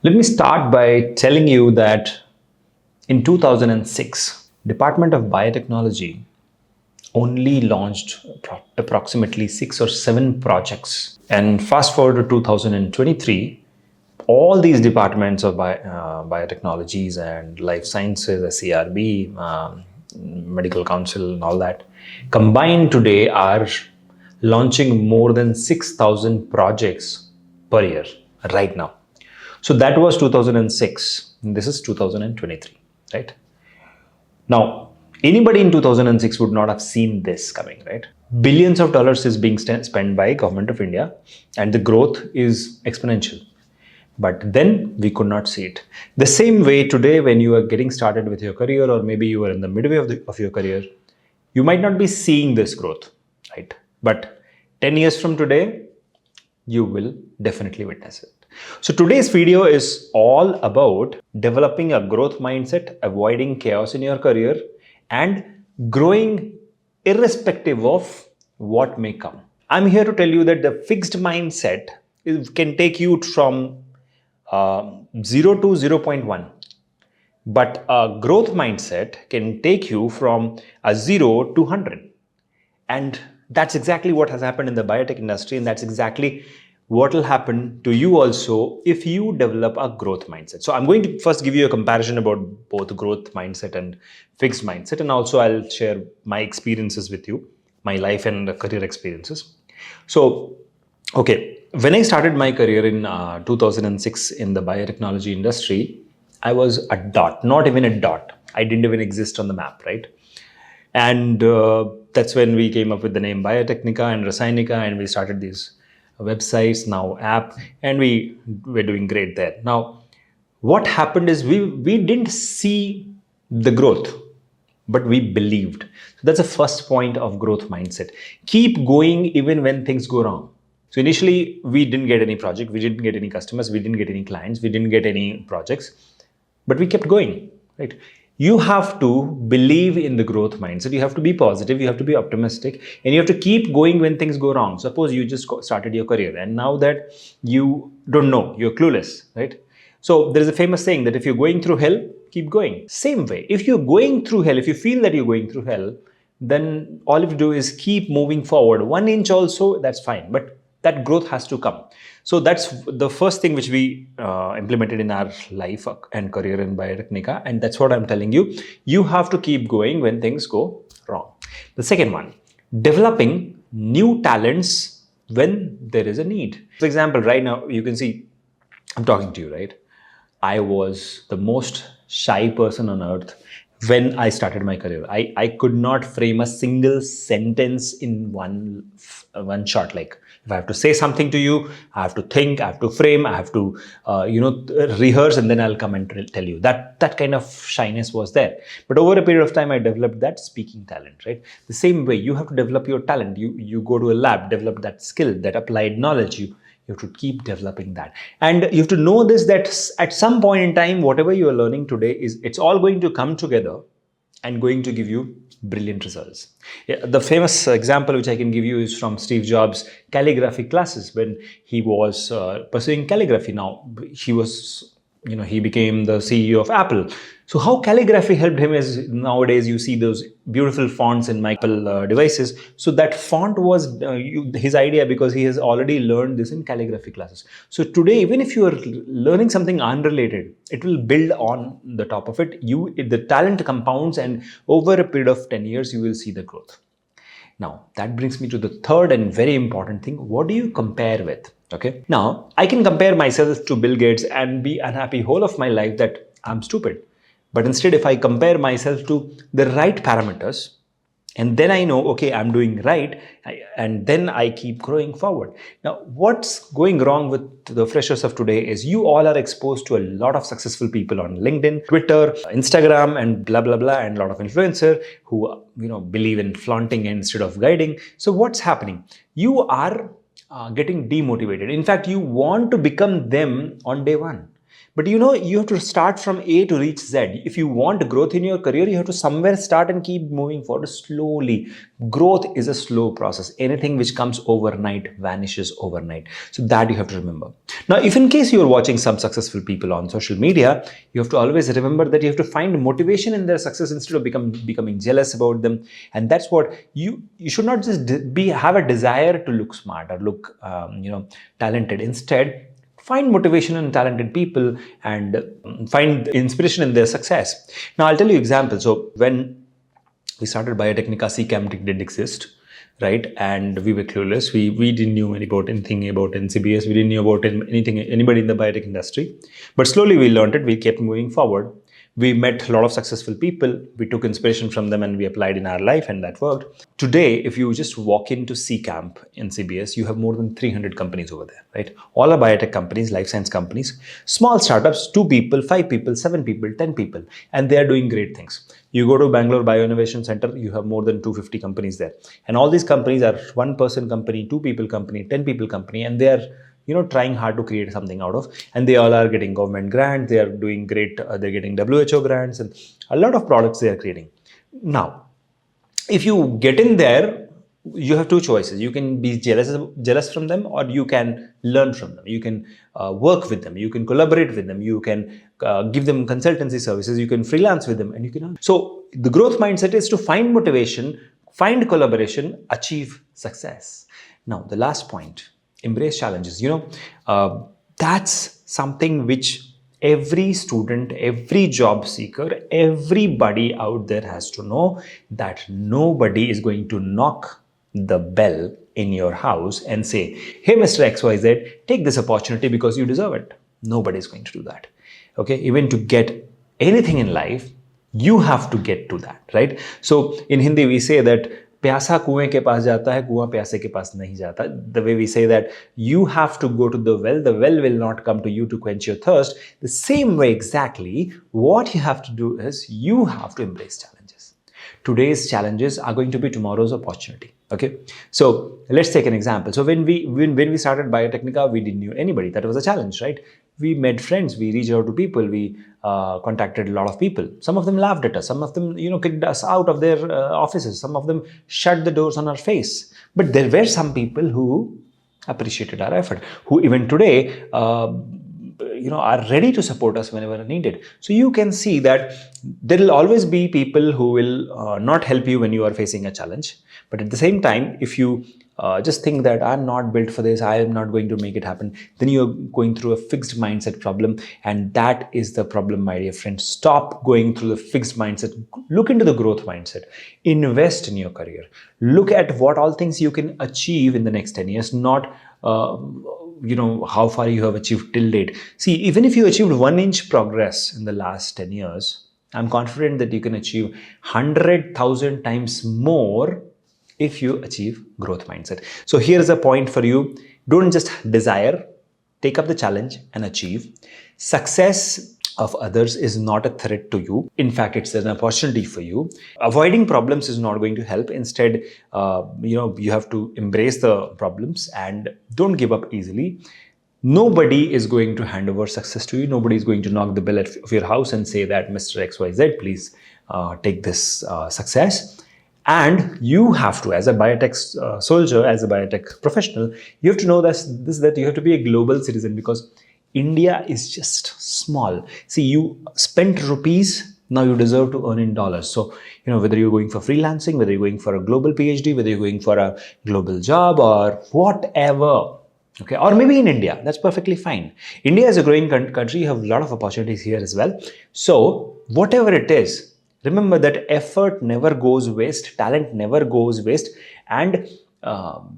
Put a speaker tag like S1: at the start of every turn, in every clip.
S1: Let me start by telling you that in 2006, Department of Biotechnology only launched approximately 6 or 7 projects. And fast forward to 2023, all these departments of biotechnologies and life sciences, SCRB, medical council and all that, combined today are launching more than 6,000 projects per year right now. So that was 2006. This is 2023, right? Now, anybody in 2006 would not have seen this coming, right? Billions of dollars is being spent by government of India and the growth is exponential. But then we could not see it. The same way today when you are getting started with your career, or maybe you are in the midway of your career, you might not be seeing this growth, right? But 10 years from today, you will definitely witness it. So today's video is all about developing a growth mindset, avoiding chaos in your career, and growing irrespective of what may come. I'm here to tell you that the fixed mindset can take you from 0 to 0.1. But a growth mindset can take you from a 0 to 100. And that's exactly what has happened in the biotech industry, and that's exactly what will happen to you also if you develop a growth mindset. So I'm going to first give you a comparison about both growth mindset and fixed mindset, and also I'll share my experiences with you, my life and career experiences. So, okay, when I started my career in 2006 in the biotechnology industry, I was a dot, not even a dot. I didn't even exist on the map, right? And that's when we came up with the name Biotecnika and Rasainika, and we started these websites, now app, and we were doing great there. Now, what happened is we didn't see the growth, but we believed. So that's the first point of growth mindset. Keep going even when things go wrong. So initially, we didn't get any project, we didn't get any customers, we didn't get any clients, we didn't get any projects, but we kept going, right? You have to believe in the growth mindset. You have to be positive. You have to be optimistic, and you have to keep going when things go wrong. Suppose you just started your career, and now that you don't know, you're clueless, right? So there is a famous saying that if you're going through hell, keep going. Same way, if you're going through hell, if you feel that you're going through hell, then all you have to do is keep moving forward. 1 inch also, that's fine. But that growth has to come. So that's the first thing which we implemented in our life and career in Biotecnika. And that's what I'm telling you. You have to keep going when things go wrong. The second one, developing new talents when there is a need. For example, right now, you can see I'm talking to you, right? I was the most shy person on earth when I started my career. I could not frame a single sentence in one shot. Like if I have to say something to you, I have to think, I have to frame, I have to rehearse, and then I'll come and tell you. That kind of shyness was there. But over a period of time, I developed that speaking talent, right? The same way, you have to develop your talent. You go to a lab, develop that skill, that applied knowledge. You have to keep developing that. And you have to know this, that at some point in time, whatever you are learning today, it's all going to come together and going to give you brilliant results. Yeah, the famous example which I can give you is from Steve Jobs' calligraphy classes when he was pursuing calligraphy. Now, he became the CEO of Apple. So how calligraphy helped him is nowadays you see those beautiful fonts in Apple devices. So that font was his idea because he has already learned this in calligraphy classes. So today, even if you are learning something unrelated, it will build on the top of it. The talent compounds, and over a period of 10 years, you will see the growth. Now, that brings me to the third and very important thing. What do you compare with? Okay. Now, I can compare myself to Bill Gates and be unhappy whole of my life that I'm stupid. But instead, if I compare myself to the right parameters, and then I know, okay, I'm doing right, and then I keep growing forward. Now, what's going wrong with the freshers of today is you all are exposed to a lot of successful people on LinkedIn, Twitter, Instagram, and blah, blah, blah, and a lot of influencers who, believe in flaunting instead of guiding. So what's happening? You are getting demotivated. In fact, you want to become them on day one. But you have to start from A to reach Z. If you want growth in your career, you have to somewhere start and keep moving forward slowly. Growth is a slow process. Anything which comes overnight vanishes overnight. So that you have to remember. Now, if in case you are watching some successful people on social media, you have to always remember that you have to find motivation in their success instead of becoming jealous about them. And that's what you should not just have a desire to look smart or look talented. Instead, find motivation in talented people and find inspiration in their success. Now, I'll tell you examples. So when we started Biotecnika, CCAM didn't exist, right? And we were clueless. We didn't know anything about NCBS. We didn't know about anybody in the biotech industry. But slowly we learned it. We kept moving forward. We met a lot of successful people. We took inspiration from them and we applied in our life, and that worked. Today, if you just walk into CCAMP in CBS, you have more than 300 companies over there, right? All are biotech companies, life science companies, small startups, 2 people, 5 people, 7 people, 10 people, and they are doing great things. You go to Bangalore Bio Innovation Center, you have more than 250 companies there. And all these companies are 1-person company, 2 people company, 10 people company, and they are trying hard to create something out of, and they all are getting government grants. They are doing great. They're getting WHO grants and a lot of products they are creating. Now, if you get in there, you have 2 choices. You can be jealous from them, or you can learn from them. You can work with them. You can collaborate with them. You can give them consultancy services. You can freelance with them, and you can. So the growth mindset is to find motivation, find collaboration, achieve success. Now, the last point. Embrace challenges. That's something which every student, every job seeker, everybody out there has to know, that nobody is going to knock the bell in your house and say, hey, Mr. XYZ, take this opportunity because you deserve it. Nobody is going to do that. Okay. Even to get anything in life, you have to get to that, right? So in Hindi, we say that प्यासा कुएं के पास जाता है, कुआं प्यासे के पास नहीं जाता. The way we say that you have to go to the well will not come to you to quench your thirst. The same way exactly, what you have to do is you have to embrace challenges. Today's challenges are going to be tomorrow's opportunity. Okay, so let's take an example. So when we started Biotecnika, we didn't know anybody. That was a challenge, right? We made friends. We reached out to people. We contacted a lot of people. Some of them laughed at us. Some of them, kicked us out of their offices. Some of them shut the doors on our face. But there were some people who appreciated our effort, who even today, are ready to support us whenever needed. So you can see that there will always be people who will not help you when you are facing a challenge. But at the same time, if you just think that I'm not built for this, I am not going to make it happen, then you're going through a fixed mindset problem. And that is the problem, my dear friend. Stop going through the fixed mindset. Look into the growth mindset. Invest in your career. Look at what all things you can achieve in the next 10 years, not how far you have achieved till date. See, even if you achieved 1-inch progress in the last 10 years, I'm confident that you can achieve 100,000 times more if you achieve growth mindset. So here's a point for you. Don't just desire, take up the challenge and achieve. Success of others is not a threat to you. In fact, it's an opportunity for you. Avoiding problems is not going to help. Instead, you have to embrace the problems and don't give up easily. Nobody is going to hand over success to you. Nobody is going to knock the bell of your house and say that Mr. XYZ, please take this success. And you have to, as a biotech soldier, as a biotech professional, you have to know that you have to be a global citizen, because India is just small. See, you spent rupees, now you deserve to earn in dollars. So, whether you're going for freelancing, whether you're going for a global PhD, whether you're going for a global job or whatever, okay, or maybe in India, that's perfectly fine. India is a growing country. You have a lot of opportunities here as well. So, whatever it is, remember that effort never goes waste, talent never goes waste, and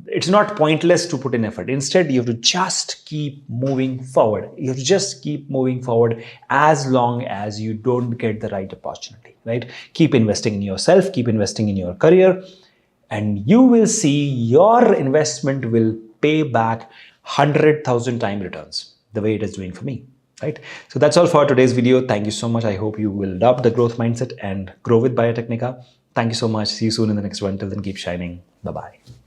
S1: it's not pointless to put in effort. Instead, you have to just keep moving forward. You have to just keep moving forward as long as you don't get the right opportunity, right? Keep investing in yourself, keep investing in your career, and you will see your investment will pay back 100,000 time returns, the way it is doing for me. Right? So that's all for today's video. Thank you so much. I hope you will adopt the growth mindset and grow with Biotecnika. Thank you so much. See you soon in the next one. Till then, keep shining. Bye-bye.